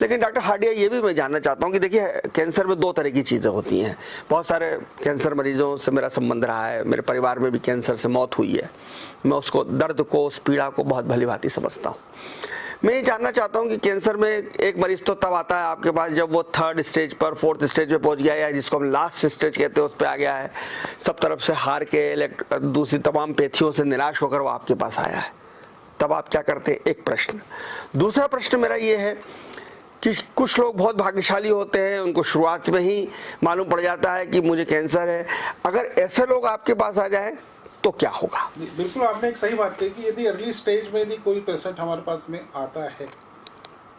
लेकिन डॉक्टर हार्डिया, ये भी मैं जानना चाहता हूँ कि देखिए, कैंसर में दो तरह की चीज़ें होती हैं। बहुत सारे कैंसर मरीजों से मेरा संबंध रहा है, मेरे परिवार में भी कैंसर से मौत हुई है। मैं उसको, दर्द को, उस पीड़ा को बहुत भली भांति समझता हूँ। मैं ये जानना चाहता हूँ कि कैंसर में एक मरीज तो तब आता है आपके पास जब वो 3rd स्टेज पर, 4th स्टेज पे पहुंच गया है, जिसको हम लास्ट स्टेज कहते हैं, उस पर आ गया है, सब तरफ से हार के, दूसरी तमाम पैथियों से निराश होकर वो आपके पास आया है। तब आप क्या करते हैं? एक प्रश्न। दूसरा प्रश्न मेरा ये है कि कुछ लोग बहुत भाग्यशाली होते हैं, उनको शुरुआत में ही मालूम पड़ जाता है कि मुझे कैंसर है। अगर ऐसे लोग आपके पास आ जाएं तो क्या होगा? बिल्कुल, आपने एक सही बात कही कि यदि अर्ली स्टेज में यदि कोई पेशेंट हमारे पास में आता है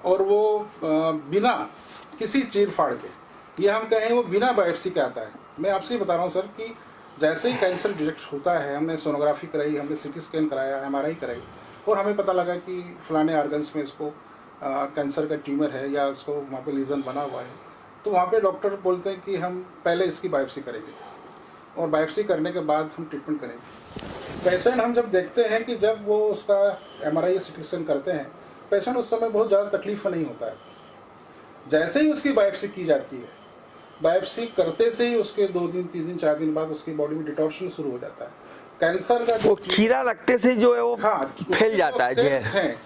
और वो बिना किसी चीर फाड़ के, या हम कहें वो बिना बायोप्सी के आता है, मैं आपसे बता रहा हूँ सर कि जैसे ही कैंसर डिटेक्ट होता है, हमने सोनोग्राफी कराई, हमने CT स्कैन कराया, MRI कराई, और हमें पता लगा कि फलाने ऑर्गन्स में इसको कैंसर का ट्यूमर है या इसको वहाँ पे लीजन बना हुआ है, तो वहाँ पे डॉक्टर बोलते हैं कि हम पहले इसकी बायोप्सी करेंगे और बायोप्सी करने के बाद हम ट्रीटमेंट करेंगे। पेशेंट हम जब देखते हैं कि जब वो उसका MRI या CT स्कैन करते हैं, पेशेंट उस समय बहुत ज़्यादा तकलीफ नहीं होता है। जैसे ही उसकी बायोप्सी की जाती है, बायोप्सी करते से ही उसके 2 दिन 3 दिन 4 दिन बाद उसकी बॉडी में डिटॉक्शन शुरू हो जाता है। कैंसर का जो चीरा लगते से जो है वो फैल जाता है,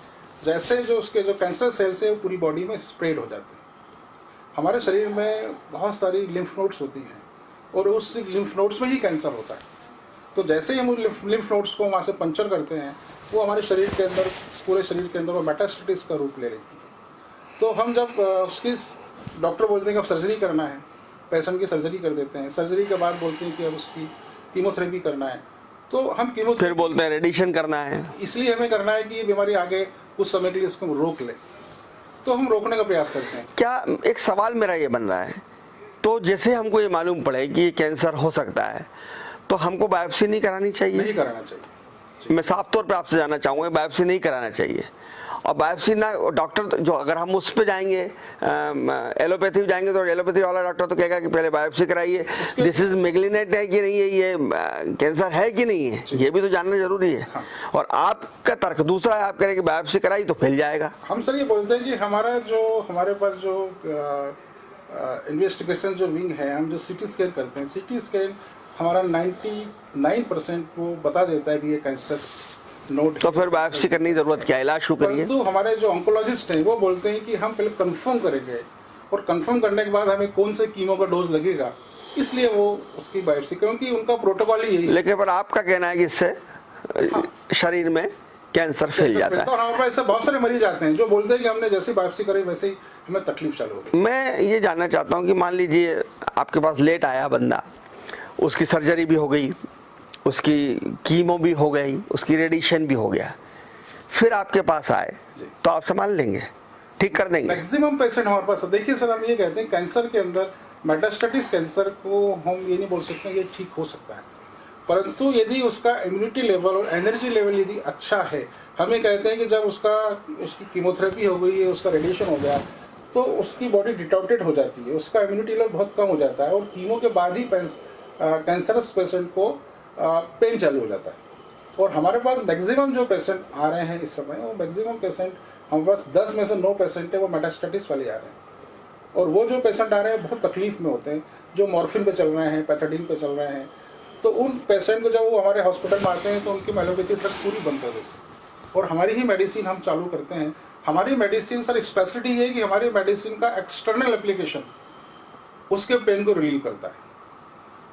जैसे जो उसके जो कैंसर सेल्स है वो पूरी बॉडी में स्प्रेड हो जाते हैं। हमारे शरीर में बहुत सारी लिम्फ नोड्स होती हैं और उस लिम्फ नोड्स में ही कैंसर होता है। तो जैसे ही हम लिम्फ नोड्स को वहाँ से पंचर करते हैं, वो हमारे शरीर के अंदर, पूरे शरीर के अंदर वो मेटास्टेसिस का रूप ले लेती है। तो हम जब उसकी, डॉक्टर बोलते हैं कि अब सर्जरी करना है, पेशेंट की सर्जरी कर देते हैं। सर्जरी के बाद बोलते हैं कि अब उसकी कीमोथेरेपी करना है, तो हम कीमोथेरेपी, फिर बोलते हैं रेडिएशन करना है, इसलिए हमें करना है कि ये बीमारी आगे कुछ समय के लिए इसको रोक ले, तो हम रोकने का प्रयास करते हैं। क्या, एक सवाल मेरा ये बन रहा है, तो जैसे हमको ये मालूम पड़े कि ये कैंसर हो सकता है, तो हमको बायोप्सी नहीं करानी चाहिए? नहीं कराना चाहिए। मैं साफ तौर पे आपसे जानना चाहूँगा, बायोप्सी नहीं कराना चाहिए। और बायोप्सी ना, डॉक्टर जो, अगर हम उस पे जाएंगे, एलोपैथी में जाएंगे, तो एलोपैथी वाला डॉक्टर तो कहेगा कि पहले बायोप्सी कराइए, दिस इज मैलिग्नेंट है कि नहीं है, ये कैंसर है कि नहीं है, ये भी तो जानना जरूरी है। हाँ। और आपका तर्क दूसरा है, आप कह रहे हैं कि बायोप्सी कराई तो फैल जाएगा। हम सर ये बोलते हैं कि हमारे पास जो इन्वेस्टिगेशन जो विंग है, हम जो CT स्कैन करते हैं, CT स्कैन हमारा 99% वो बता देता है कि ये कैंसरस नोड। तो फिर बायोप्सी करने की जरूरत क्या है? इलाज शुरू करिए। तो हमारे जो ऑन्कोलॉजिस्ट हैं वो बोलते हैं कि हम पहले कंफर्म करेंगे, और कंफर्म करने के बाद हमें कौन से कीमो का डोज लगेगा, इसलिए वो उसकी बायोप्सी, क्योंकि उनका प्रोटोकॉल ही यही है। लेकिन पर आपका कहना है कि इससे शरीर में कैंसर फैल जाता है। तो हमारे पास ऐसे बहुत सारे मरीज आते हैं जो बोलते हैं कि हमने जैसे बायोप्सी करी वैसे ही हमें तकलीफ चालू हो गई। मैं ये जानना चाहता हूँ कि मान लीजिए आपके पास लेट आया बंदा, उसकी सर्जरी भी हो गई, उसकी कीमो भी हो गई, उसकी रेडिएशन भी हो गया, फिर आपके पास आए तो आप संभाल लेंगे, ठीक कर देंगे? मैक्सिमम पेशेंट हमारे पास, देखिए सर, हम ये कहते हैं कैंसर के अंदर मेटास्टेटिस कैंसर को हम ये नहीं बोल सकते ये ठीक हो सकता है, परंतु यदि उसका इम्यूनिटी लेवल और एनर्जी लेवल यदि अच्छा है, हम ये कहते हैं कि जब उसकी कीमोथेरेपी हो गई है, उसका रेडिएशन हो गया, तो उसकी बॉडी डिटॉक्टेड हो जाती है, उसका इम्यूनिटी लेवल बहुत कम हो जाता है, और कीमो के बाद ही कैंसरस पेशेंट को पेन चालू हो जाता है। और हमारे पास मैक्सिमम जो पेशेंट आ रहे हैं इस समय, वो मैक्सिमम पेशेंट हमारे पास 10 में से 9 पेशेंट है वो मेटास्टेटिस वाले आ रहे हैं। और वो जो पेशेंट आ रहे हैं बहुत तकलीफ में होते हैं, जो मॉर्फिन पे चल रहे हैं, पैथाडीन पे चल रहे हैं, तो उन पेशेंट को जब वो हमारे हॉस्पिटल में आते हैं तो उनकी एलोपैथी ड्रग पूरी बंद कर देते हैं और हमारी ही मेडिसिन हम चालू करते हैं। हमारी मेडिसिन सर स्पेशलिटी ये है कि हमारी मेडिसिन का एक्सटर्नल एप्लीकेशन उसके पेन को रिलीव करता है।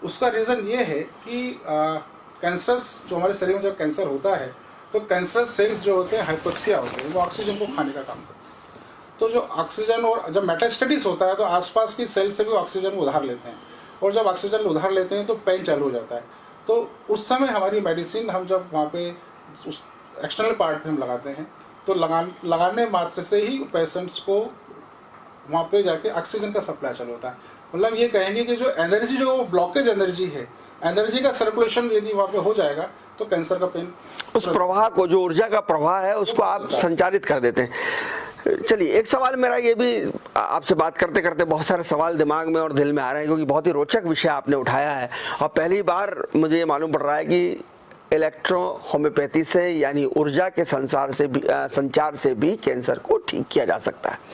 उसका रीज़न ये है कि कैंसरस जो हमारे शरीर में जब कैंसर होता है तो कैंसरस सेल्स जो होते हैं हाइपोक्सिया होते हैं, वो ऑक्सीजन को खाने का काम करते हैं। तो जो ऑक्सीजन, और जब मेटास्टेटिस होता है तो आसपास की सेल से भी ऑक्सीजन उधार लेते हैं, और जब ऑक्सीजन उधार लेते हैं तो पेन चालू हो जाता है। तो उस समय हमारी मेडिसिन हम जब वहाँ पे उस एक्सटर्नल पार्ट पे हम लगाते हैं तो लगाने मात्र से ही पेशेंट्स को वहाँ पे जाके ऑक्सीजन का सप्लाई चालू होता है। मतलब ये कहेंगे कि जो एनर्जी, जो ब्लॉकेज एनर्जी है, एनर्जी का सर्कुलेशन यदि वहाँ पे हो जाएगा तो कैंसर का पेन, उस प्रवाह को, जो ऊर्जा का प्रवाह है, उसको आप संचारित कर देते हैं। चलिए, एक सवाल मेरा ये भी, आपसे बात करते करते बहुत सारे सवाल दिमाग में और दिल में आ रहे हैं, क्योंकि बहुत ही रोचक विषय आपने उठाया है और पहली बार मुझे ये मालूम पड़ रहा है कि इलेक्ट्रो होम्योपैथी से, यानी ऊर्जा के संचार से भी कैंसर को ठीक किया जा सकता है।